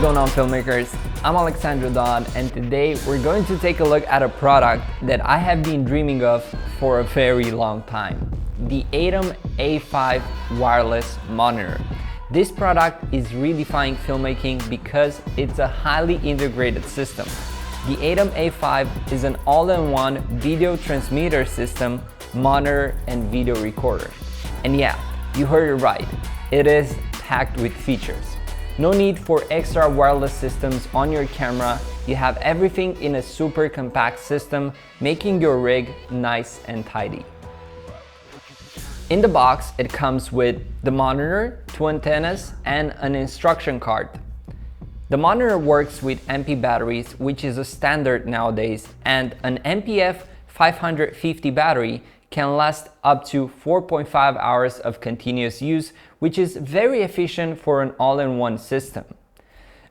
going on, filmmakers? I'm Alexandru and today we're going to take a look at a product that I have been dreaming of for a very long time. The ATEM A5 wireless monitor. This product is redefining filmmaking because it's a highly integrated system. The ATEM A5 is an all-in-one video transmitter system, monitor, and video recorder. And yeah, you heard it right. It is packed with features. No need for extra wireless systems on your camera. You have everything in a super compact system, making your rig nice and tidy. In the box, it comes with the monitor, 2 antennas, and an instruction card. The monitor works with MP batteries, which is a standard nowadays, and an MPF 550 battery can last up to 4.5 hours of continuous use, which is very efficient for an all-in-one system.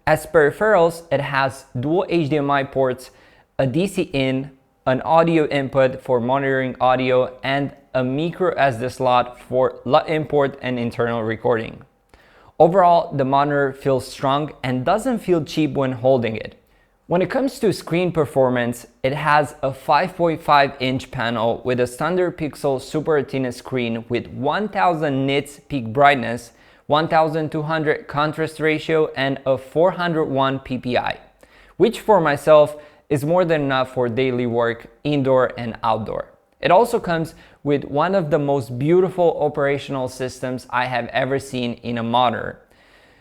As peripherals, it has dual HDMI ports, a DC in, an audio input for monitoring audio, and a micro SD slot for LUT import and internal recording. Overall, the monitor feels strong and doesn't feel cheap when holding it. When it comes to screen performance, it has a 5.5-inch panel with a standard pixel Super Retina screen with 1000 nits peak brightness, 1200 contrast ratio, and a 401 ppi, which for myself is more than enough for daily work, indoor and outdoor. It also comes with one of the most beautiful operational systems I have ever seen in a monitor.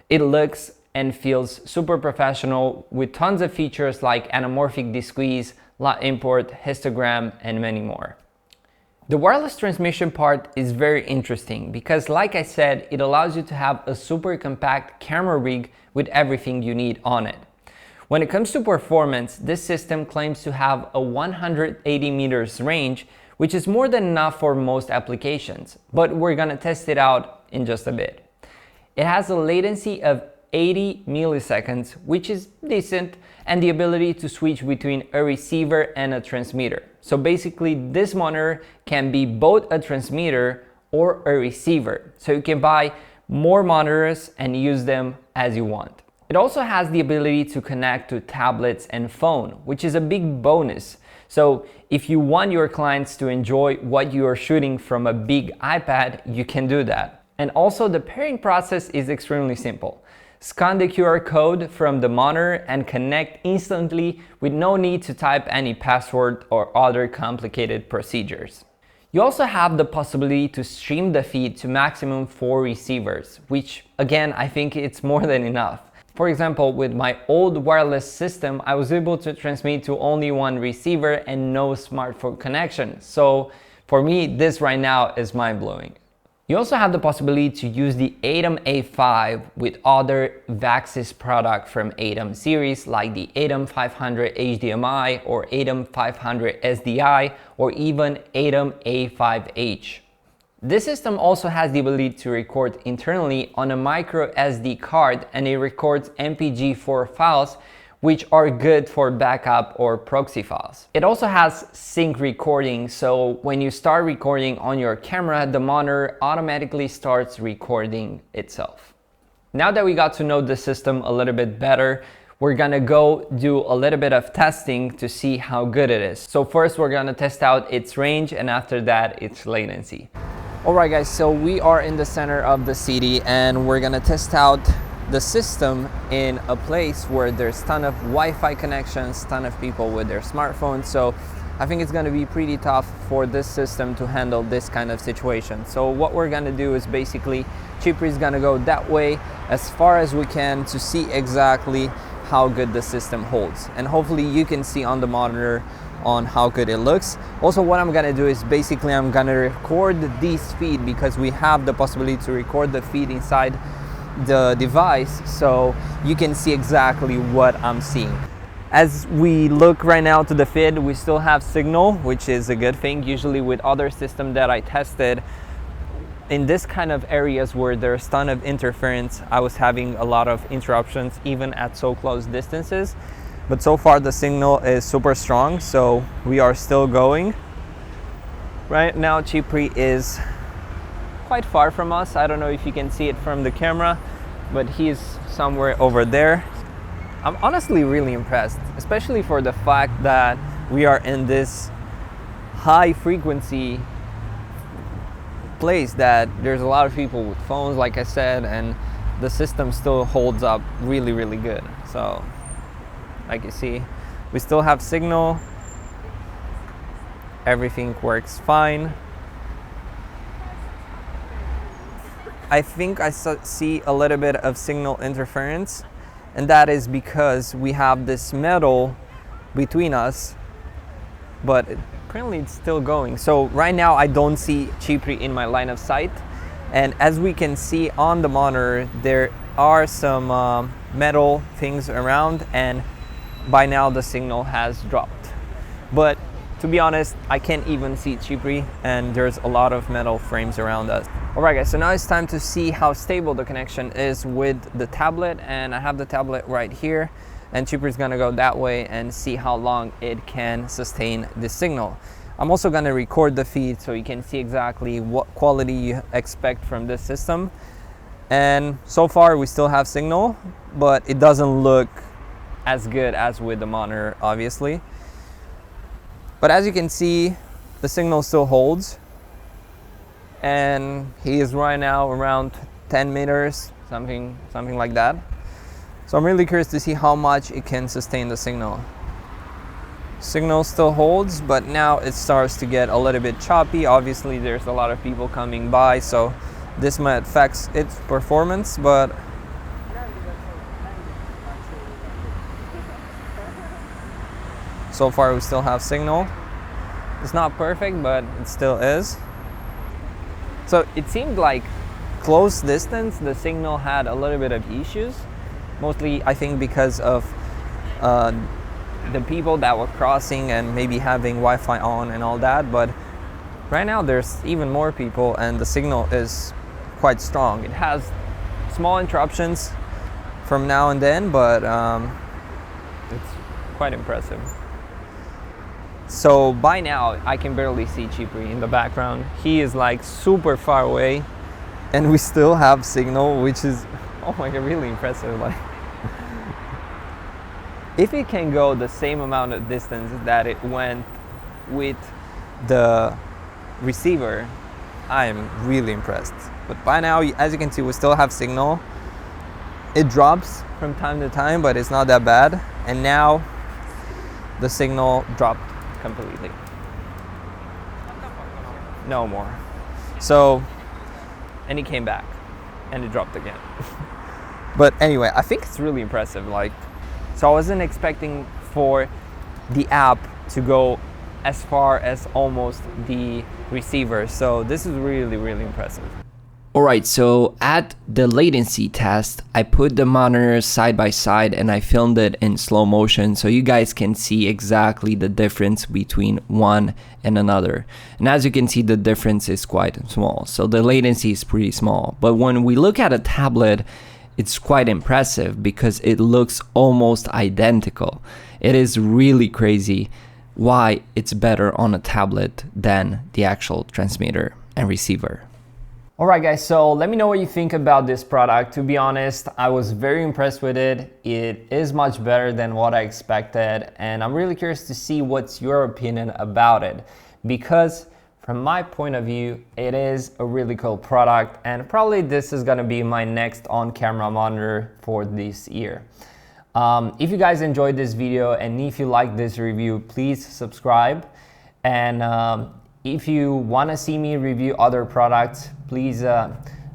It looks and feels super professional with tons of features like anamorphic desqueeze, LUT import, histogram, and many more. The wireless transmission part is very interesting because, like I said, it allows you to have a super compact camera rig with everything you need on it. When it comes to performance, this system claims to have a 180 meters range, which is more than enough for most applications, but we're gonna test it out in just a bit. It has a latency of 80 milliseconds, which is decent, and the ability to switch between a receiver and a transmitter. So basically, this monitor can be both a transmitter or a receiver. So you can buy more monitors and use them as you want. It also has the ability to connect to tablets and phone, which is a big bonus. So if you want your clients to enjoy what you are shooting from a big iPad, you can do that. And also, the pairing process is extremely simple. Scan the QR code from the monitor and connect instantly with no need to type any password or other complicated procedures. You also have the possibility to stream the feed to maximum 4 receivers, which again, I think it's more than enough. For example, with my old wireless system, I was able to transmit to only 1 receiver and no smartphone connection. So for me, this right now is mind-blowing. You also have the possibility to use the ATEM A5 with other Vaxis products from ATEM series like the ATEM 500 HDMI or ATEM 500 SDI or even ATEM A5H. This system also has the ability to record internally on a micro SD card, and it records MPG-4 files, which are good for backup or proxy files. It also has sync recording, so when you start recording on your camera, the monitor automatically starts recording itself. Now that we got to know the system a little bit better, we're gonna go do a little bit of testing to see how good it is. So first we're gonna test out its range, and after that its latency. Alright guys, so we are in the center of the city and we're gonna test out the system in a place where there's a ton of Wi-Fi connections, ton of people with their smartphones. So I think it's gonna be pretty tough for this system to handle this kind of situation. So what we're gonna do is basically, Chipri is gonna go that way as far as we can to see exactly how good the system holds. And hopefully you can see on the monitor on how good it looks. Also, what I'm gonna do is basically I'm gonna record this feed because we have the possibility to record the feed inside the device, so you can see exactly what I'm seeing. As we look right now to the feed, we still have signal, which is a good thing. Usually with other systems that I tested, in this kind of areas where there's a ton of interference, I was having a lot of interruptions even at so close distances. But so far the signal is super strong, so we are still going. Right now Chipri is quite far from us. I don't know if you can see it from the camera, but he's somewhere over there. I'm honestly really impressed, especially for the fact that we are in this high frequency place that there's a lot of people with phones, like I said, and the system still holds up really, really good. So, like you see, we still have signal. Everything works fine. I think I see a little bit of signal interference, and that is because we have this metal between us, but apparently it's still going. So right now I don't see Chypre in my line of sight, and as we can see on the monitor, there are some metal things around, and by now the signal has dropped. But to be honest, I can't even see Chypre, and there's a lot of metal frames around us. Alright guys, so now it's time to see how stable the connection is with the tablet, and I have the tablet right here, and Chypre is gonna go that way and see how long it can sustain the signal. I'm also gonna record the feed so you can see exactly what quality you expect from this system. And so far we still have signal, but it doesn't look as good as with the monitor, obviously. But as you can see, the signal still holds. And he is right now around 10 meters, something like that. So I'm really curious to see how much it can sustain the signal. Signal still holds, but now it starts to get a little bit choppy. Obviously there's a lot of people coming by, so this might affect its performance, but so far we still have signal. It's not perfect, but it still is. So it seemed like close distance, the signal had a little bit of issues. Mostly, I think, because of the people that were crossing and maybe having Wi-Fi on and all that. But right now there's even more people and the signal is quite strong. It has small interruptions from now and then, but it's quite impressive. So by now I can barely see Chypre in the background. He is like super far away, and we still have signal, which is, oh my god, really impressive. Like, if it can go the same amount of distance that it went with the receiver, I am really impressed. But by now, as you can see, we still have signal. It drops from time to time, but it's not that bad. And now the signal dropped completely. No more. So, and it came back and it dropped again. But anyway, I think it's really impressive. Like, so I wasn't expecting for the app to go as far as almost the receiver. So this is really, really impressive. Alright, so at the latency test, I put the monitors side by side and I filmed it in slow motion so you guys can see exactly the difference between one and another. And as you can see, the difference is quite small. So the latency is pretty small. But when we look at a tablet, it's quite impressive because it looks almost identical. It is really crazy why it's better on a tablet than the actual transmitter and receiver. Alright guys, so let me know what you think about this product. To be honest, I was very impressed with it. It is much better than what I expected, and I'm really curious to see what's your opinion about it, because from my point of view, it is a really cool product, and probably this is gonna be my next on-camera monitor for this year. If you guys enjoyed this video and if you like this review, please subscribe. And if you want to see me review other products, please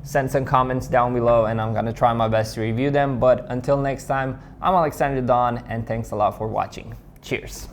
send some comments down below and I'm going to try my best to review them. But until next time, I'm Alexandru, and thanks a lot for watching. Cheers.